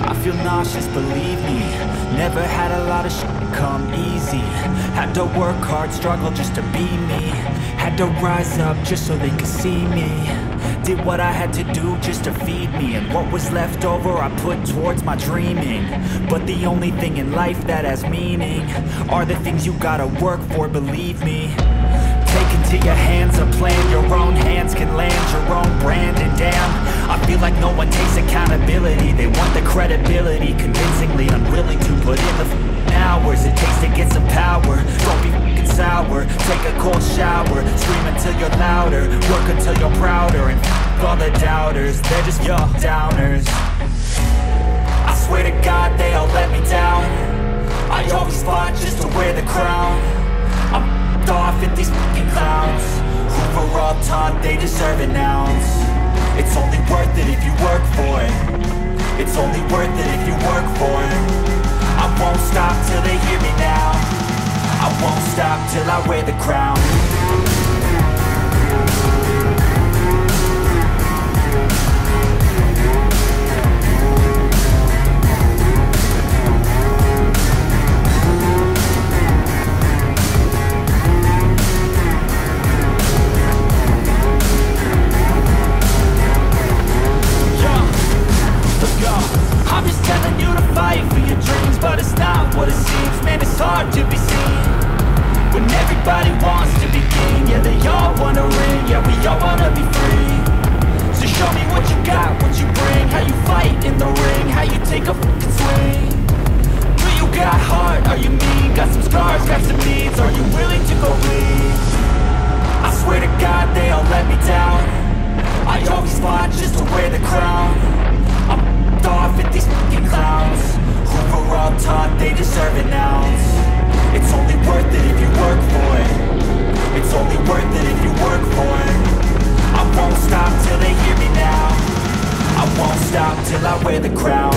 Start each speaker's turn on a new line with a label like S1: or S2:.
S1: I feel nauseous, believe me. Never had a lot of shit come easy. Had to work hard, struggle just to be me. Had to rise up just so they could see me. Did what I had to do just to feed me. And what was left over I put towards my dreaming. But the only thing in life that has meaning are the things you gotta work for, believe me. Take into your hands a plan. Your own hands can land your own brand. And damn, I feel like no one takes accountability. They want the credibility, convincingly unwilling to put in the hours it takes to get some power. Don't be f***ing sour. Take a cold shower. Scream until you're louder. Work until you're prouder. And f*** all the doubters, they're just your downers. I swear to God they all let me down. I always fought just to wear the crown. I'm f***ed off at these f***ing clowns who were all taught they deserve an ounce. It's only worth it if you work for it. It's only worth it if you work for it. I won't stop till they hear me now. I won't stop till I wear the crown. I'm just telling you to fight for your dreams, but it's not what it seems. Man, it's hard to be seen when everybody wants to be king. Yeah, they all wanna ring, yeah, we all wanna be free. So show me what you got, what you bring. How you fight in the ring, how you take a fucking swing. Do you got heart, are you mean? Got some scars, got some needs, are you willing to go bleed? I swear to God they all let me down. I always fought just to wear the crown. I'm off at these fucking clowns who were all taught they deserve an ounce. It's only worth it if you work for it. It's only worth it if you work for it. I won't stop till they hear me now. I won't stop till I wear the crown.